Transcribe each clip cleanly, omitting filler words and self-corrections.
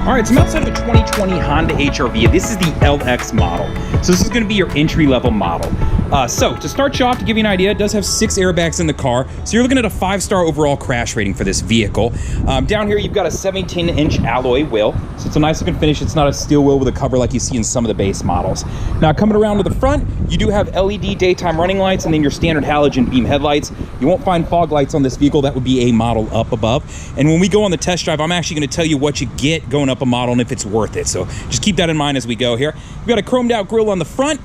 All right, so I'm outside of a 2020 Honda HR-V. This is the LX model. So this is going to be your entry-level model. So to start you off, to give you an idea, it does have 6 airbags in the car. So you're looking at a 5-star overall crash rating for this vehicle. Down here, you've got a 17-inch alloy wheel. So it's a nice looking finish. It's not a steel wheel with a cover like you see in some of the base models. Now coming around to the front, you do have LED daytime running lights and then your standard halogen beam headlights. You won't find fog lights on this vehicle. That would be a model up above. And when we go on the test drive, I'm actually going to tell you what you get going up a model and if it's worth it. So just keep that in mind as we go here. We've got a chromed out grille on the front.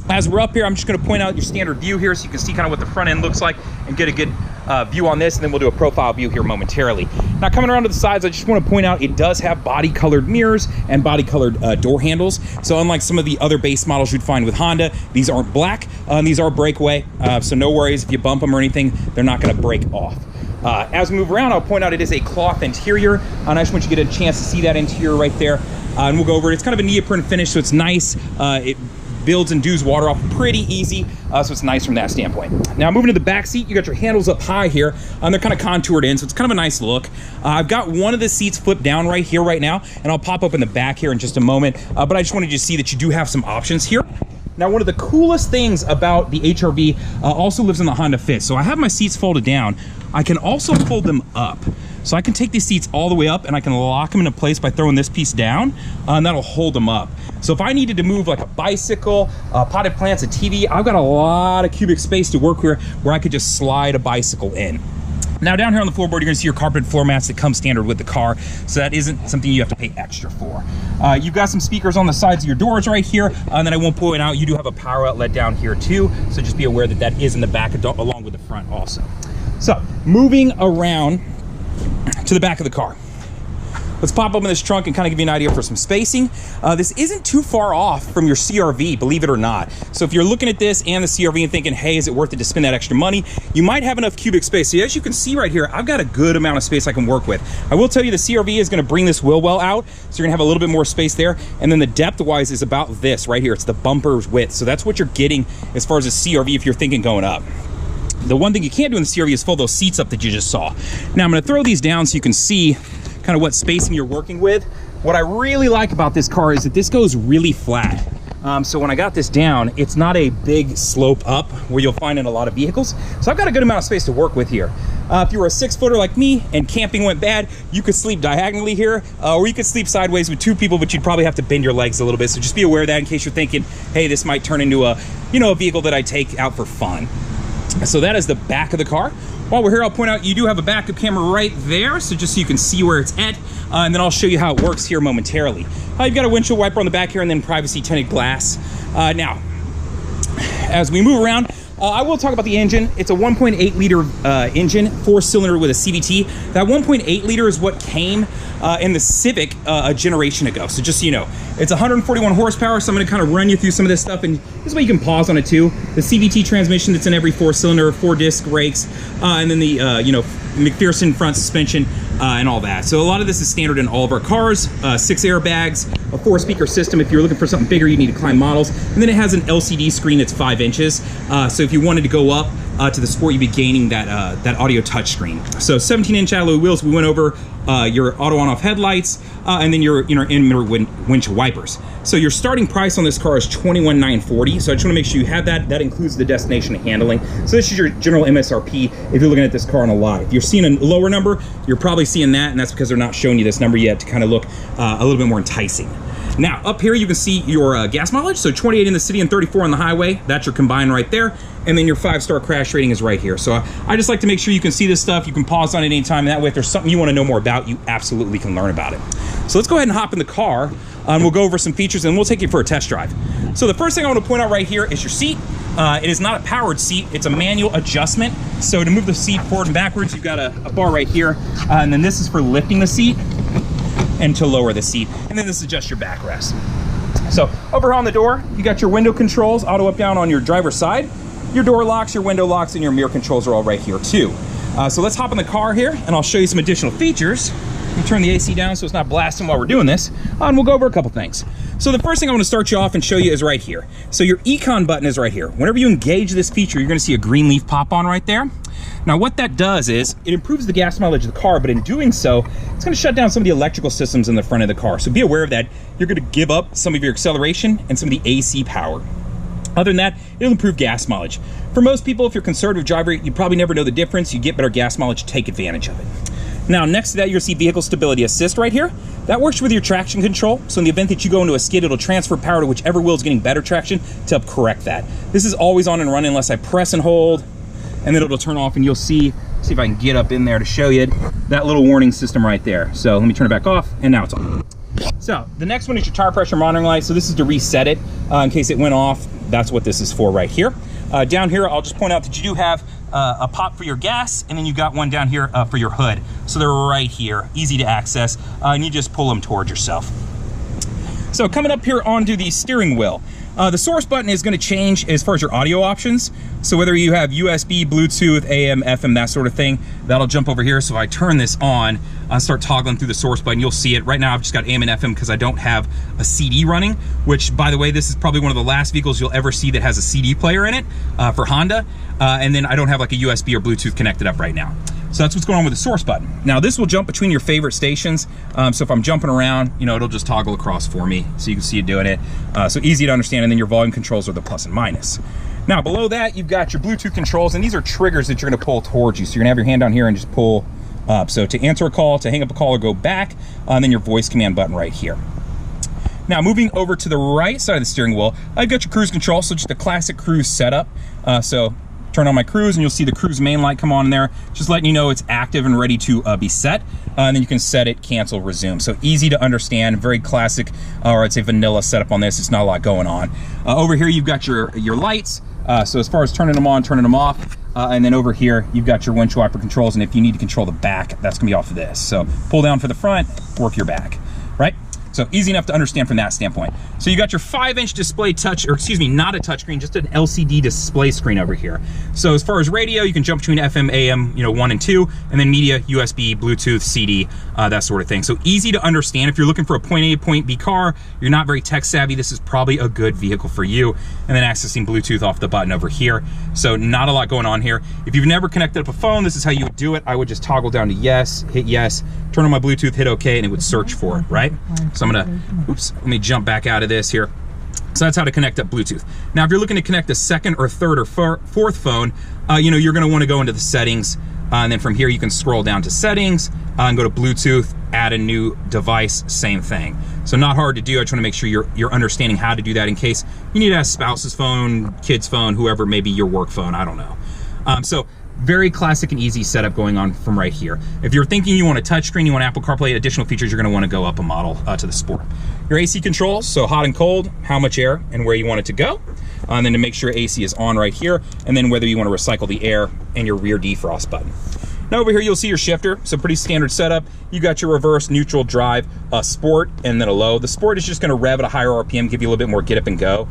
As we're up here, I'm just going to point out your standard view here so you can see kind of what the front end looks like and get a good view on this, and then we'll do a profile view here momentarily. Now coming around to the sides, I just want to point out it does have body colored mirrors and body colored door handles. So unlike some of the other base models you'd find with Honda, these aren't black, these are breakaway, so no worries if you bump them or anything, they're not going to break off. As we move around, I'll point out it is a cloth interior, and I just want you to get a chance to see that interior right there, and we'll go over it. It's kind of a neoprene finish, so it's nice. It builds and dews water off pretty easy, so it's nice from that standpoint. Now moving to the back seat, you got your handles up high here, and they're kind of contoured in, so it's kind of a nice look. I've got one of the seats flipped down right here right now, and I'll pop up in the back here in just a moment, but I just wanted you to see that you do have some options here. Now, one of the coolest things about the HR-V also lives in the Honda Fit. So I have my seats folded down. I can also fold them up. So I can take these seats all the way up and I can lock them into place by throwing this piece down, and that'll hold them up. So if I needed to move like a bicycle, potted plants, a TV, I've got a lot of cubic space to work with where I could just slide a bicycle in. Now down here on the floorboard, you're gonna see your carpeted floor mats that come standard with the car, so that isn't something you have to pay extra for. You've got some speakers on the sides of your doors right here, and then I won't point out, you do have a power outlet down here too, so just be aware that that is in the back along with the front also. So moving around to the back of the car. Let's pop open this trunk and kind of give you an idea for some spacing. This isn't too far off from your CR-V, believe it or not. So if you're looking at this and the CR-V and thinking, hey, is it worth it to spend that extra money? You might have enough cubic space. So as you can see right here, I've got a good amount of space I can work with. I will tell you the CR-V is gonna bring this wheel well out, so you're gonna have a little bit more space there. And then the depth-wise is about this right here. It's the bumper's width. So that's what you're getting as far as a CR-V if you're thinking going up. The one thing you can't do in the CR-V is fold those seats up that you just saw. Now I'm gonna throw these down so you can see kind of what spacing you're working with. What I really like about this car is that this goes really flat. So when I got this down, it's not a big slope up where you'll find in a lot of vehicles. So I've got a good amount of space to work with here. If you were a 6-footer like me and camping went bad, you could sleep diagonally here, or you could sleep sideways with 2 people, but you'd probably have to bend your legs a little bit. So just be aware of that in case you're thinking, hey, this might turn into a, a vehicle that I take out for fun. So that is the back of the car. While we're here, I'll point out you do have a backup camera right there, so just so you can see where it's at, and then I'll show you how it works here momentarily. You've got a windshield wiper on the back here and then privacy tinted glass. Now, as we move around, I will talk about the engine. It's a 1.8 liter engine, 4-cylinder with a CVT. That 1.8 liter is what came in the Civic a generation ago. So just so you know, it's 141 horsepower. So I'm gonna kind of run you through some of this stuff, and this way you can pause on it too. The CVT transmission that's in every 4-cylinder, 4-disc brakes, and then the McPherson front suspension and all that. So a lot of this is standard in all of our cars. 6 airbags, a 4-speaker system. If you're looking for something bigger, you need to climb models. And then it has an LCD screen that's 5 inches. So if you wanted to go up to the Sport, you'd be gaining that audio touchscreen. So 17-inch alloy wheels. We went over your auto on-off headlights, and then your in-mirror windshield wipers. So your starting price on this car is $21,940. So I just want to make sure you have that. That includes the destination handling. So this is your general MSRP if you're looking at this car on a lot. If you're seeing a lower number, you're probably seeing that, and that's because they're not showing you this number yet to kind of look a little bit more enticing. Now, up here you can see your gas mileage, so 28 in the city and 34 on the highway. That's your combined right there. And then your 5-star crash rating is right here. So I just like to make sure you can see this stuff. You can pause on it anytime, and that way if there's something you want to know more about, you absolutely can learn about it. So let's go ahead and hop in the car, and we'll go over some features, and we'll take you for a test drive. So the first thing I want to point out right here is your seat. It is not a powered seat, it's a manual adjustment. So to move the seat forward and backwards, you've got a bar right here, and then this is for lifting the seat and to lower the seat. And then this is just your backrest. So over here on the door, you got your window controls, auto up down on your driver's side. Your door locks, your window locks, and your mirror controls are all right here too. So let's hop in the car here and I'll show you some additional features. You turn the AC down so it's not blasting while we're doing this, and we'll go over a couple things. So the first thing I want to start you off and show you is right here. So your Econ button is right here. Whenever you engage this feature, you're going to see a green leaf pop on right there. Now what that does is it improves the gas mileage of the car, but in doing so, it's going to shut down some of the electrical systems in the front of the car. So be aware of that. You're going to give up some of your acceleration and some of the AC power. Other than that, it'll improve gas mileage. For most people, if you're a conservative driver, you probably never know the difference. You get better gas mileage, take advantage of it. Now, next to that, you'll see Vehicle Stability Assist right here. That works with your traction control. So in the event that you go into a skid, it'll transfer power to whichever wheel is getting better traction to help correct that. This is always on and running unless I press and hold, and then it'll turn off, and you'll see if I can get up in there to show you that little warning system right there. So let me turn it back off, and now it's on. So the next one is your tire pressure monitoring light. So this is to reset it in case it went off. That's what this is for right here. Down here, I'll just point out that you do have a pop for your gas, and then you got one down here for your hood. So they're right here, easy to access, and you just pull them towards yourself. So coming up here onto the steering wheel, the source button is going to change as far as your audio options. So whether you have USB, Bluetooth, AM, FM, that sort of thing, that'll jump over here. So if I turn this on, I'll start toggling through the source button. You'll see it. Right now I've just got AM and FM because I don't have a CD running, which, by the way, this is probably one of the last vehicles you'll ever see that has a CD player in it for Honda. And then I don't have like a USB or Bluetooth connected up right now. So that's what's going on with the source button. Now this will jump between your favorite stations. So if I'm jumping around, you know, it'll just toggle across for me so you can see it doing it. So easy to understand. And then your volume controls are the plus and minus. Now below that, you've got your Bluetooth controls, and these are triggers that you're gonna pull towards you. So you're gonna have your hand down here and just pull up. So to answer a call, to hang up a call or go back, and then your voice command button right here. Now moving over to the right side of the steering wheel, I've got your cruise control. So just a classic cruise setup. So turn on my cruise and you'll see the cruise main light come on in there, just letting you know it's active and ready to be set. And then you can set it, cancel, resume. So easy to understand, very classic, or I'd say vanilla setup on this. It's not a lot going on. Over here, you've got your lights. So as far as turning them on, turning them off, and then over here, you've got your windshield wiper controls. And if you need to control the back, that's gonna be off of this. So pull down for the front, work your back, right? So easy enough to understand from that standpoint. So you got your 5-inch display touch, or excuse me, not a touch screen, just an LCD display screen over here. So as far as radio, you can jump between FM, AM, 1 and 2, and then media, USB, Bluetooth, CD, that sort of thing. So easy to understand. If you're looking for a point A to point B car, you're not very tech savvy, this is probably a good vehicle for you. And then accessing Bluetooth off the button over here. So not a lot going on here. If you've never connected up a phone, this is how you would do it. I would just toggle down to yes, hit yes, turn on my Bluetooth, hit okay, and it would search for it, right? So I'm gonna, oops, let me jump back out of this here. So that's how to connect up Bluetooth. Now, if you're looking to connect a second or third or fourth phone, you're gonna wanna go into the settings, and then from here you can scroll down to settings, and go to Bluetooth, add a new device, same thing. So not hard to do. I just wanna make sure you're understanding how to do that in case you need to ask spouse's phone, kid's phone, whoever, maybe your work phone, I don't know. So very classic and easy setup going on from right here. If you're thinking you want a touchscreen, you want Apple CarPlay, additional features, you're gonna wanna go up a model to the Sport. Your AC controls, so hot and cold, how much air and where you want it to go. And then to make sure AC is on right here, and then whether you wanna recycle the air, and your rear defrost button. Now over here, you'll see your shifter, so pretty standard setup. You got your reverse, neutral, drive, sport, and then a low. The sport is just gonna rev at a higher RPM, give you a little bit more get up and go.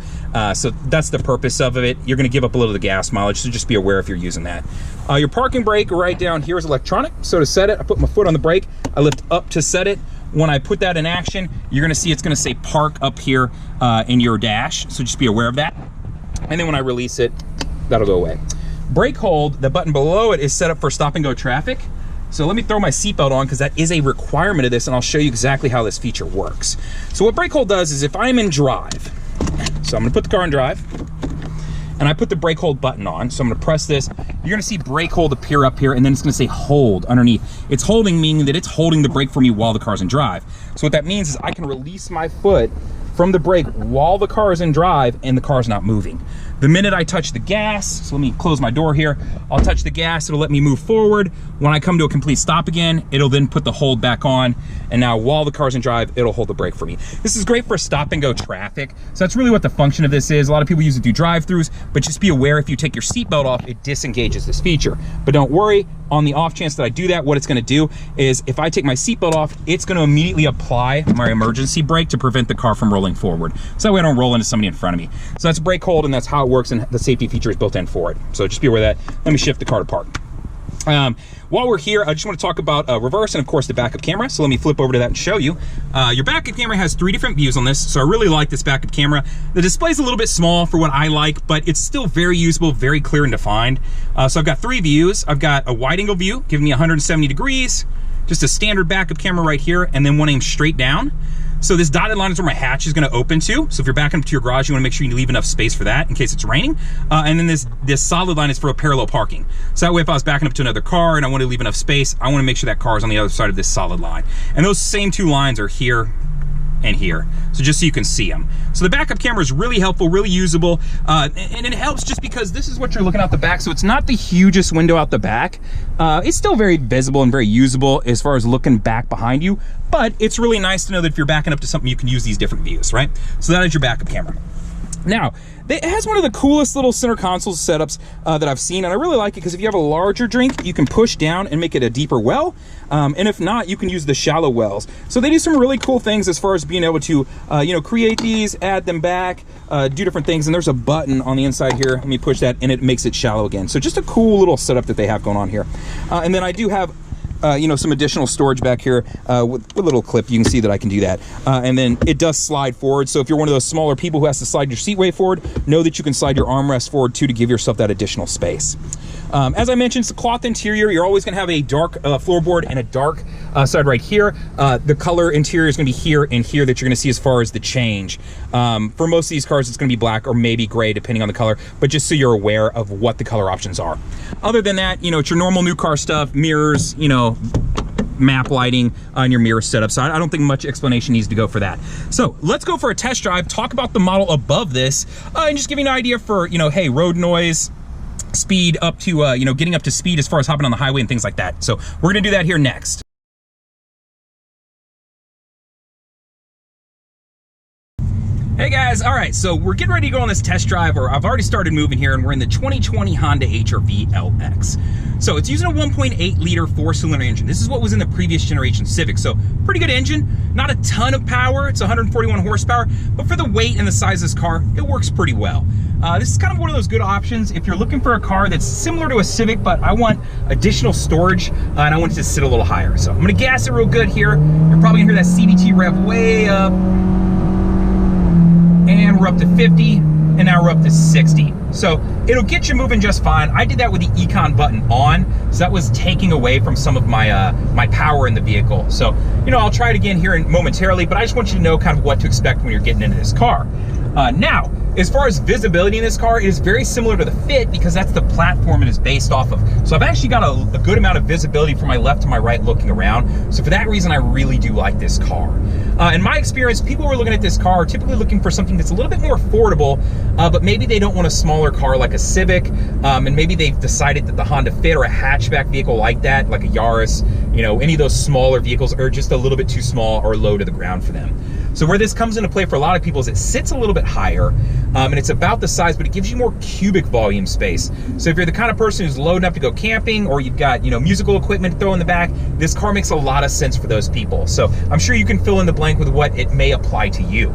So that's the purpose of it. You're gonna give up a little of the gas mileage, so just be aware if you're using that. Your parking brake right down here is electronic. So to set it, I put my foot on the brake, I lift up to set it. When I put that in action, you're gonna see it's gonna say park up here in your dash, so just be aware of that. And then when I release it, that'll go away. Brake hold, the button below it is set up for stop and go traffic. So let me throw my seatbelt on because that is a requirement of this, and I'll show you exactly how this feature works. So what brake hold does is if I'm in drive, so I'm gonna put the car in drive, and I put the brake hold button on, so I'm gonna press this, you're gonna see brake hold appear up here, and then it's gonna say hold underneath. It's holding, meaning that it's holding the brake for me while the car's in drive. So what that means is I can release my foot from the brake while the car is in drive and the car's not moving. The minute I touch the gas, so let me close my door here, I'll touch the gas, it'll let me move forward. When I come to a complete stop again, it'll then put the hold back on, and now while the car's in drive, it'll hold the brake for me. This is great for stop and go traffic, so that's really what the function of this is. A lot of people use it to do drive-throughs, but just be aware if you take your seatbelt off, it disengages this feature. But don't worry, on the off chance that I do that, what it's gonna do is if I take my seatbelt off, it's gonna immediately apply my emergency brake to prevent the car from rolling forward. So that way I don't roll into somebody in front of me. So that's brake hold, and that's how it works, and the safety feature is built in for it. So just be aware of that. Let me shift the car to park. While we're here, I just want to talk about reverse and of course the backup camera. So let me flip over to that and show you. Your backup camera has 3 different views on this. So I really like this backup camera. The display's a little bit small for what I like, but it's still very usable, very clear and defined. So I've got 3 views. I've got a wide angle view, giving me 170 degrees, just a standard backup camera right here, and then one aimed straight down. So this dotted line is where my hatch is gonna open to. So if you're backing up to your garage, you wanna make sure you leave enough space for that in case it's raining. And then this solid line is for a parallel parking. So that way if I was backing up to another car and I wanna leave enough space, I wanna make sure that car is on the other side of this solid line. And those same 2 lines are here and here. So just so you can see them. So the backup camera is really helpful, really usable. And it helps just because this is what you're looking out the back. So it's not the hugest window out the back. It's still very visible and very usable as far as looking back behind you. But it's really nice to know that if you're backing up to something, you can use these different views, right? So that is your backup camera. Now, it has one of the coolest little center console setups that I've seen, and I really like it because if you have a larger drink, you can push down and make it a deeper well, and if not, you can use the shallow wells. So they do some really cool things as far as being able to, you know, create these, add them back, do different things, and there's a button on the inside here. Let me push that, and it makes it shallow again. So just a cool little setup that they have going on here. And then I do have you know, some additional storage back here with a little clip. You can see that I can do that. And then it does slide forward. So if you're one of those smaller people who has to slide your seat way forward, know that you can slide your armrest forward too to give yourself that additional space. As I mentioned, it's a cloth interior. You're always gonna have a dark floorboard and a dark side right here. The color interior is gonna be here and here that you're gonna see as far as the change. For most of these cars, it's gonna be black or maybe gray depending on the color, but just so you're aware of what the color options are. Other than that, you know, it's your normal new car stuff, mirrors, you know, map lighting on your mirror setup. So I don't think much explanation needs to go for that. So let's go for a test drive, talk about the model above this, and just give you an idea for, you know, hey, road noise, speed up to, you know, getting up to speed as far as hopping on the highway and things like that. So we're gonna do that here next. Hey guys, all right, so we're getting ready to go on this test drive, or I've already started moving here, and we're in the 2020 Honda HR-V LX. So it's using a 1.8 liter 4-cylinder engine. This is what was in the previous generation Civic, so pretty good engine, not a ton of power, it's 141 horsepower, but for the weight and the size of this car, it works pretty well. This is kind of one of those good options if you're looking for a car that's similar to a Civic, but I want additional storage, and I want it to sit a little higher. So I'm gonna gas it real good here. You're probably gonna hear that CVT rev way up, and we're up to 50, and now we're up to 60. So it'll get you moving just fine. I did that with the Econ button on, so that was taking away from some of my my power in the vehicle. So, you know, I'll try it again here momentarily, but I just want you to know kind of what to expect when you're getting into this car. Now, as far as visibility in this car, it is very similar to the Fit because that's the platform it is based off of. So I've actually got a good amount of visibility from my left to my right looking around. So for that reason, I really do like this car. In my experience, people who are looking at this car are typically looking for something that's a little bit more affordable, but maybe they don't want a smaller car like a Civic, and maybe they've decided that the Honda Fit or a hatchback vehicle like that, like a Yaris, you know, any of those smaller vehicles are just a little bit too small or low to the ground for them. So where this comes into play for a lot of people is it sits a little bit higher, and it's about the size, but it gives you more cubic volume space. So if you're the kind of person who's loading up to go camping, or you've got, you know, musical equipment to throw in the back, this car makes a lot of sense for those people. So I'm sure you can fill in the blank with what it may apply to you.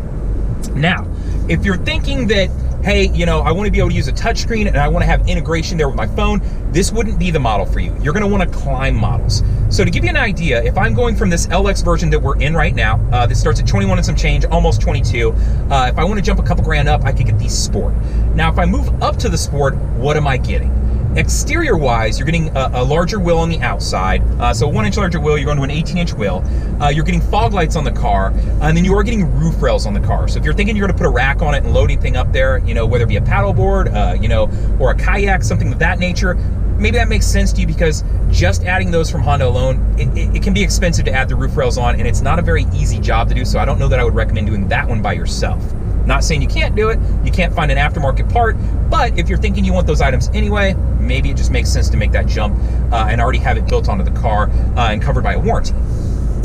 Now, if you're thinking that, hey, you know, I want to be able to use a touchscreen and I want to have integration there with my phone, this wouldn't be the model for you. You're going to want to climb models. So to give you an idea, if I'm going from this LX version that we're in right now, this starts at 21 and some change, almost 22. If I want to jump a couple grand up, I could get the Sport. Now, if I move up to the Sport, what am I getting? Exterior wise, you're getting a larger wheel on the outside. So a 1-inch larger wheel, you're going to an 18-inch wheel. You're getting fog lights on the car, and then you are getting roof rails on the car. So if you're thinking you're going to put a rack on it and load anything up there, you know, whether it be a paddleboard, you know, or a kayak, something of that nature, maybe that makes sense to you because just adding those from Honda alone, it can be expensive to add the roof rails on, and it's not a very easy job to do. So I don't know that I would recommend doing that one by yourself. Not saying you can't do it, you can't find an aftermarket part, but if you're thinking you want those items anyway, maybe it just makes sense to make that jump and already have it built onto the car and covered by a warranty.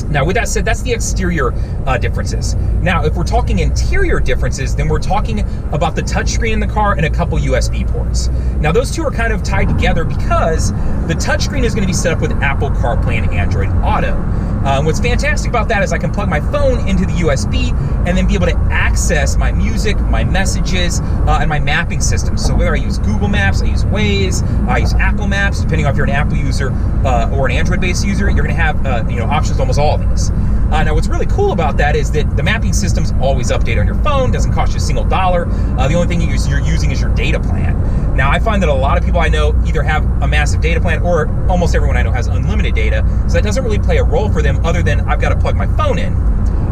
Now, with that said, that's the exterior differences. Now, if we're talking interior differences, then we're talking about the touchscreen in the car and a couple USB ports. Now, those two are kind of tied together because the touchscreen is going to be set up with Apple CarPlay and Android Auto. What's fantastic about that is I can plug my phone into the USB and then be able to access my music, my messages, and my mapping system. So whether I use Google Maps, I use Waze, I use Apple Maps, depending on if you're an Apple user or an Android-based user, you're going to have options to almost all of these. Now, what's really cool about that is that the mapping system's always updated on your phone, doesn't cost you a single dollar. The only thing you're using is your data plan. Now, I find that a lot of people I know either have a massive data plan or almost everyone I know has unlimited data, so that doesn't really play a role for them other than I've got to plug my phone in.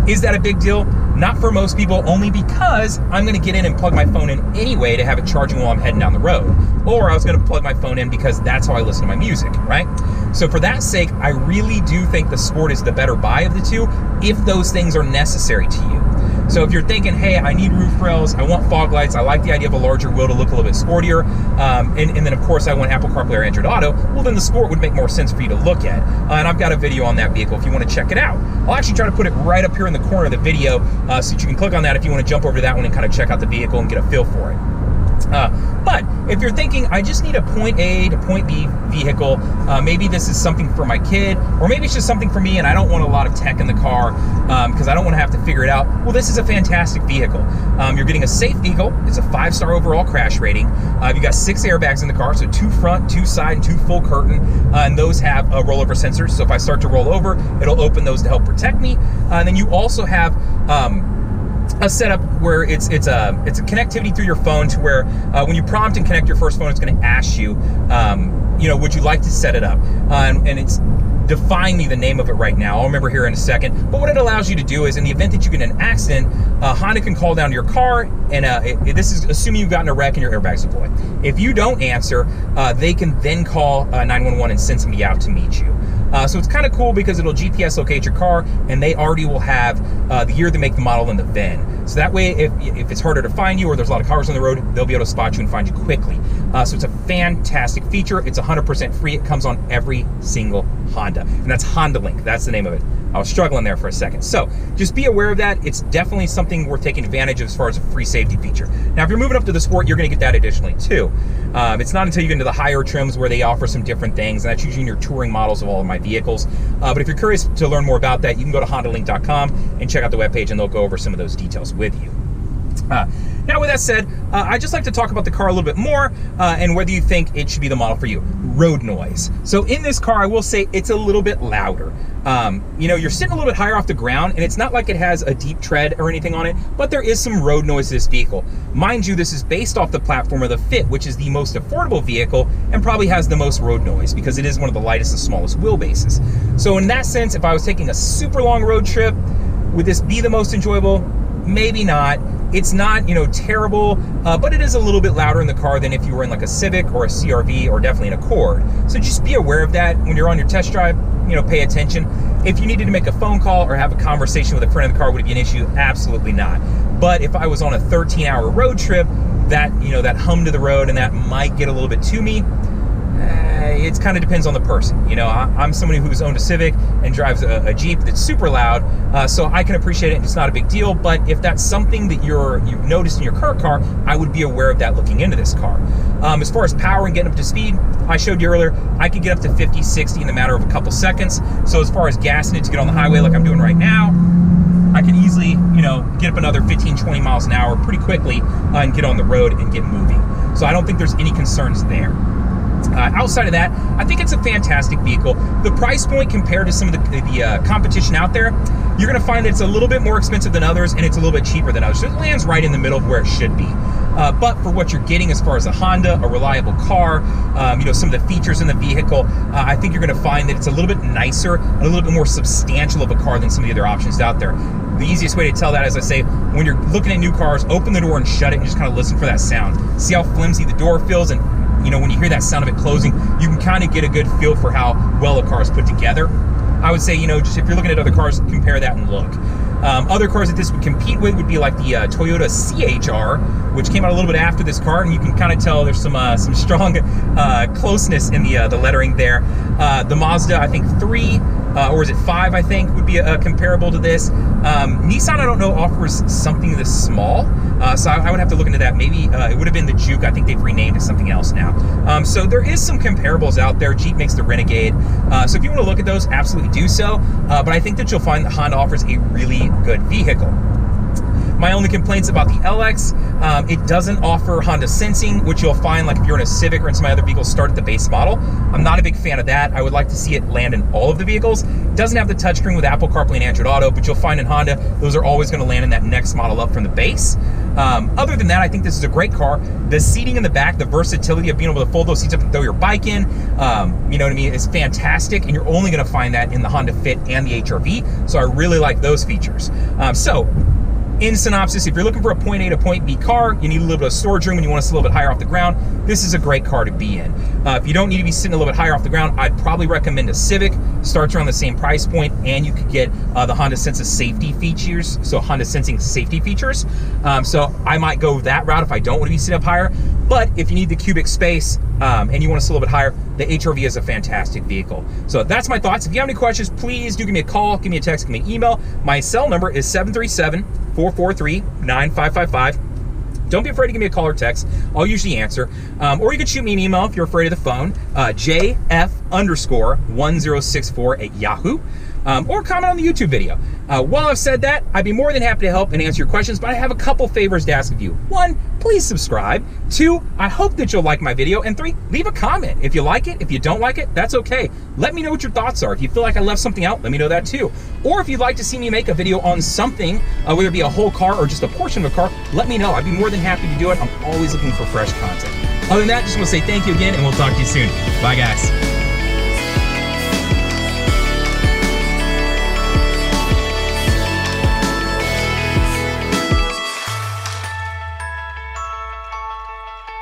Is that a big deal? Not for most people, only because I'm going to get in and plug my phone in anyway to have it charging while I'm heading down the road. Or I was going to plug my phone in because that's how I listen to my music, right? So for that sake, I really do think the Sport is the better buy of the two if those things are necessary to you. So if you're thinking, hey, I need roof rails, I want fog lights, I like the idea of a larger wheel to look a little bit sportier, and then of course I want Apple CarPlay or Android Auto, well then the Sport would make more sense for you to look at. And I've got a video on that vehicle if you want to check it out. I'll actually try to put it right up here in the corner of the video so that you can click on that if you want to jump over to that one and kind of check out the vehicle and get a feel for it. But if you're thinking, I just need a point A to point B vehicle, maybe this is something for my kid, or maybe it's just something for me and I don't want a lot of tech in the car because I don't want to have to figure it out, well, this is a fantastic vehicle. You're getting a safe vehicle. It's a 5-star overall crash rating. You've got 6 airbags in the car, so 2 front, 2 side, and 2 full curtain, and those have rollover sensors, so if I start to roll over, it'll open those to help protect me. And then you also have a setup where it's a connectivity through your phone to where when you prompt and connect your first phone, it's going to ask you, would you like to set it up? And it's defying me the name of it right now. I'll remember here in a second. But what it allows you to do is, in the event that you get in an accident, Honda can call down to your car, and this is assuming you've gotten a wreck and your airbags deploy. If you don't answer, they can then call 911 and send somebody out to meet you. So it's kind of cool because it'll GPS locate your car, and they already will have the year, the make, the model, and the VIN. So that way, if it's harder to find you or there's a lot of cars on the road, they'll be able to spot you and find you quickly. So it's a fantastic feature. It's 100% free. It comes on every single Honda, and that's Honda Link. That's the name of it. I was struggling there for a second. So just be aware of that. It's definitely something worth taking advantage of as far as a free safety feature. Now, if you're moving up to the Sport, you're going to get that additionally too. It's not until you get into the higher trims where they offer some different things, and that's usually in your touring models of all of my vehicles. But if you're curious to learn more about that, you can go to HondaLink.com and check out the webpage, and they'll go over some of those details with you. Now, with that said, I'd just like to talk about the car a little bit more and whether you think it should be the model for you. Road noise. So in this car, I will say it's a little bit louder. You're sitting a little bit higher off the ground, and it's not like it has a deep tread or anything on it, but there is some road noise to this vehicle. Mind you, this is based off the platform of the Fit, which is the most affordable vehicle and probably has the most road noise because it is one of the lightest and smallest wheelbases. So in that sense, if I was taking a super long road trip, would this be the most enjoyable? Maybe not. It's not, terrible, but it is a little bit louder in the car than if you were in like a Civic or a CR-V or definitely an Accord. So just be aware of that when you're on your test drive. Pay attention. If you needed to make a phone call or have a conversation with a friend in the car, would it be an issue? Absolutely not. But if I was on a 13-hour road trip, that hum to the road and that might get a little bit to me. It kind of depends on the person. I'm somebody who's owned a Civic and drives a Jeep that's super loud, so I can appreciate it and it's not a big deal. But if that's something that you've noticed in your current car, I would be aware of that looking into this car. As far as power and getting up to speed, I showed you earlier, I could get up to 50, 60 in a matter of a couple seconds. So as far as gassing it to get on the highway like I'm doing right now, I can easily, get up another 15, 20 miles an hour pretty quickly and get on the road and get moving. So I don't think there's any concerns there. Outside of that, I think it's a fantastic vehicle. The price point compared to some of the competition out there, you're going to find that it's a little bit more expensive than others and it's a little bit cheaper than others. So it lands right in the middle of where it should be. But for what you're getting as far as a Honda, a reliable car, some of the features in the vehicle, I think you're going to find that it's a little bit nicer, and a little bit more substantial of a car than some of the other options out there. The easiest way to tell that is, I say, when you're looking at new cars, open the door and shut it and just kind of listen for that sound. See how flimsy the door feels, and when you hear that sound of it closing, you can kind of get a good feel for how well a car is put together. I would say, just if you're looking at other cars, compare that and look. Other cars that this would compete with would be like the Toyota CHR, which came out a little bit after this car, and you can kind of tell there's some strong closeness in the lettering there. The Mazda, I think 3, or is it 5, I think, would be comparable to this. Nissan, I don't know, offers something this small. So I would have to look into that. Maybe it would have been the Juke. I think they've renamed it something else now. So there is some comparables out there. Jeep makes the Renegade. So if you want to look at those, absolutely do so. But I think that you'll find that Honda offers a really good vehicle. My only complaints about the LX, it doesn't offer Honda Sensing, which you'll find like if you're in a Civic or in some other vehicles, start at the base model. I'm not a big fan of that. I would like to see it land in all of the vehicles. It doesn't have the touchscreen with Apple CarPlay and Android Auto, but you'll find in Honda, those are always going to land in that next model up from the base. Other than that, I think this is a great car. The seating in the back, the versatility of being able to fold those seats up and throw your bike in, you know what I mean, is fantastic. And you're only going to find that in the Honda Fit and the HR-V. So I really like those features. In synopsis, if you're looking for a point A to point B car, you need a little bit of storage room and you want to sit a little bit higher off the ground, this is a great car to be in. If you don't need to be sitting a little bit higher off the ground, I'd probably recommend a Civic. Starts around the same price point, and you could get the Honda Sense safety features, so Honda Sensing safety features. So I might go that route if I don't want to be sitting up higher. But if you need the cubic space and you want to sit a little bit higher, the HR-V is a fantastic vehicle. So that's my thoughts. If you have any questions, please do give me a call, give me a text, give me an email. My cell number is 737-443-9555. Don't be afraid to give me a call or text. I'll usually answer. Or you can shoot me an email if you're afraid of the phone, jf_1064@yahoo. Or comment on the YouTube video. While I've said that, I'd be more than happy to help and answer your questions, but I have a couple favors to ask of you. 1, please subscribe. 2, I hope that you'll like my video. And 3, leave a comment. If you like it, if you don't like it, that's okay. Let me know what your thoughts are. If you feel like I left something out, let me know that too. Or if you'd like to see me make a video on something, whether it be a whole car or just a portion of a car, let me know. I'd be more than happy to do it. I'm always looking for fresh content. Other than that, just want to say thank you again, and we'll talk to you soon. Bye, guys.